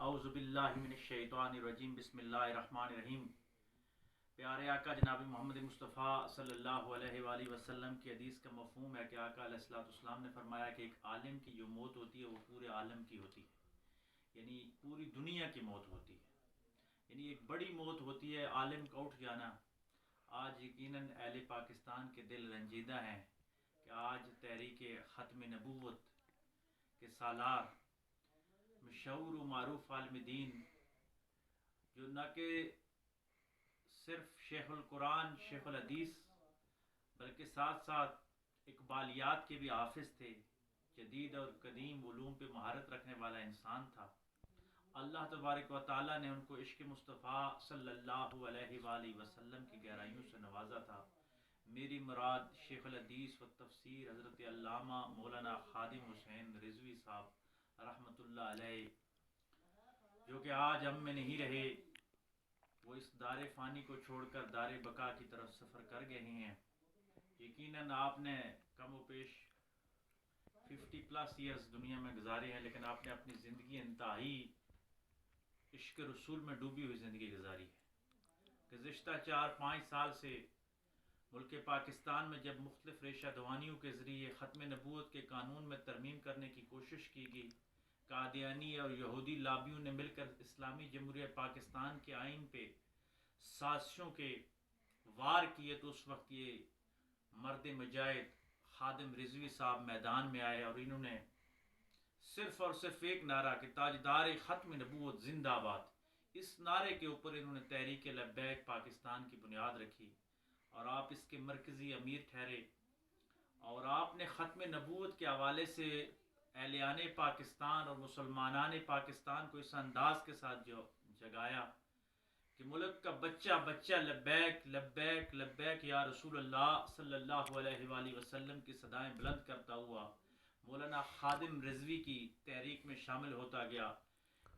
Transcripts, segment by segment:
اعوذ باللہ من الشیطان الرجیم بسم اللہ الرحمن الرحیم۔ پیارے آقا جناب محمد مصطفیٰ صلی اللہ علیہ وآلہ وسلم کی حدیث کا مفہوم ہے کہ آقا علیہ الصلوۃ والسلام نے فرمایا کہ ایک عالم کی جو موت ہوتی ہے وہ پورے عالم کی ہوتی ہے، یعنی پوری دنیا کی موت ہوتی ہے، یعنی ایک بڑی موت ہوتی ہے عالم کا اٹھ جانا۔ آج یقیناً اہل پاکستان کے دل رنجیدہ ہیں کہ آج تحریک ختم نبوت کے سالار مشہور و معروف عالم دین، جو نہ کہ صرف شیخ القرآن شیخ الحدیث بلکہ ساتھ ساتھ اقبالیات کے بھی حافظ تھے، جدید اور قدیم علوم پہ مہارت رکھنے والا انسان تھا، اللہ تبارک و تعالیٰ نے ان کو عشق مصطفیٰ صلی اللہ علیہ وآلہ وسلم کی گہرائیوں سے نوازا تھا۔ میری مراد شیخ الحدیث و تفسیر حضرت علامہ مولانا خادم حسین رضوی صاحب رحمۃ اللہ علیہ، جو کہ آج ہم میں نہیں رہے، وہ اس دار فانی کو چھوڑ کر دار بقا کی طرف سفر کر گئے ہیں۔ یقیناً آپ نے کم و بیش 50+ ایئرز دنیا میں گزارے ہیں، لیکن آپ نے اپنی زندگی انتہائی عشق رسول میں ڈوبی ہوئی زندگی گزاری ہے۔ گزشتہ 4-5 سال سے ملک پاکستان میں جب مختلف ریشہ دوانیوں کے ذریعے ختم نبوت کے قانون میں ترمیم کرنے کی کوشش کی گئی، قادیانی اور یہودی لابیوں نے مل کر اسلامی جمہوریہ پاکستان کے آئین پہ سازشوں کے وار کیے، تو اس وقت یہ مرد مجاہد خادم رضوی صاحب میدان میں آئے اور انہوں نے صرف اور صرف ایک نعرہ کہ تاجدار ختم نبوت زندہ باد، اس نعرے کے اوپر انہوں نے تحریک لبیک پاکستان کی بنیاد رکھی اور آپ اس کے مرکزی امیر ٹھہرے، اور آپ نے ختم نبوت کے حوالے سے اہلیان پاکستان اور مسلمانان پاکستان کو اس انداز کے ساتھ جو جگایا کہ ملک کا بچہ بچہ لبیک لبیک لبیک یا رسول اللہ صلی اللہ علیہ وآلہ وسلم کی صدائیں بلند کرتا ہوا مولانا خادم رضوی کی تحریک میں شامل ہوتا گیا،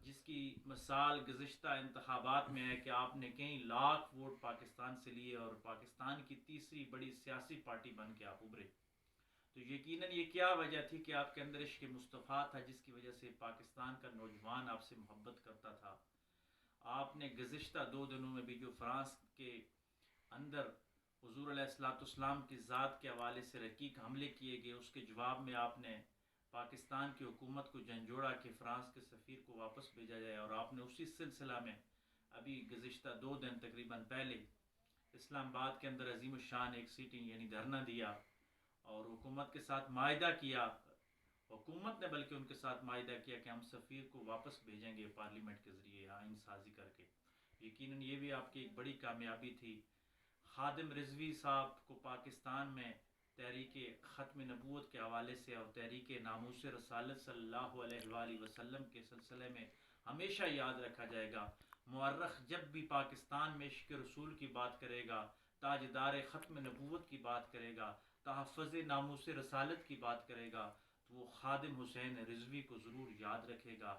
جس کی مثال گزشتہ انتخابات میں ہے کہ آپ نے کئی لاکھ ووٹ پاکستان سے لیے اور پاکستان کی تیسری بڑی سیاسی پارٹی بن کے آپ ابھرے۔ تو یقیناً یہ کیا وجہ تھی کہ آپ کے اندر عشق مصطفیٰ تھا، جس کی وجہ سے پاکستان کا نوجوان آپ سے محبت کرتا تھا۔ آپ نے گزشتہ 2 دنوں میں بھی جو فرانس کے اندر حضور علیہ الصلوۃ والسلام کی ذات کے حوالے سے رقیق حملے کیے گئے، اس کے جواب میں آپ نے پاکستان کی حکومت کو جھنجھوڑا کہ فرانس کے سفیر کو واپس بھیجا جائے، اور آپ نے اسی سلسلہ میں ابھی گزشتہ 2 دن تقریباً پہلے اسلام آباد کے اندر عظیم الشان ایک سیٹنگ یعنی دھرنا دیا اور حکومت کے ساتھ معاہدہ کیا، حکومت نے بلکہ ان کے ساتھ معاہدہ کیا کہ ہم سفیر کو واپس بھیجیں گے پارلیمنٹ کے ذریعے آئین سازی کر کے۔ یقیناً یہ بھی آپ کی ایک بڑی کامیابی تھی۔ خادم رضوی صاحب کو پاکستان میں تحریک ختم نبوت کے حوالے سے اور تحریک ناموس رسالت صلی اللہ علیہ وآلہ وسلم کے سلسلے میں ہمیشہ یاد رکھا جائے گا۔ مورخ جب بھی پاکستان میں عشق رسول کی بات کرے گا، تاجدار ختم نبوت کی بات کرے گا، تحفظ ناموس رسالت کی بات کرے گا، تو وہ خادم حسین رضوی کو ضرور یاد رکھے گا۔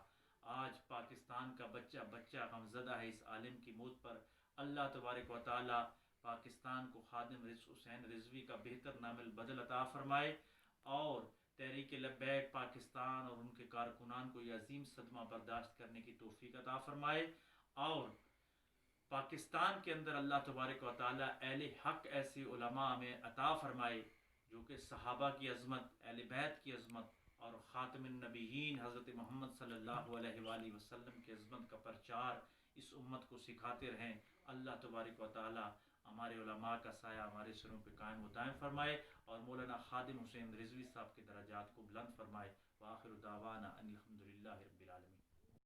آج پاکستان کا بچہ بچہ غمزدہ ہے اس عالم کی موت پر۔ اللہ تبارک و تعالی پاکستان کو خادم حسین رضوی کا بہتر نام البدل عطا فرمائے اور تحریک لبیک پاکستان اور ان کے کارکنان کو یہ عظیم صدمہ برداشت کرنے کی توفیق عطا فرمائے، اور پاکستان کے اندر اللہ تبارک و تعالی اہل حق ایسے علماء میں عطا فرمائے جو کہ صحابہ کی عظمت، اہل بیت کی عظمت اور خاتم النبیین حضرت محمد صلی اللہ علیہ وآلہ وسلم کی عظمت کا پرچار اس امت کو سکھاتے رہیں۔ اللہ تبارک و تعالی ہمارے علماء کا سایہ ہمارے سروں پہ قائم و دائم فرمائے اور مولانا خادم حسین رضوی صاحب کے درجات کو بلند فرمائے۔ وآخر دعوانا ان الحمد للہ رب العالمین۔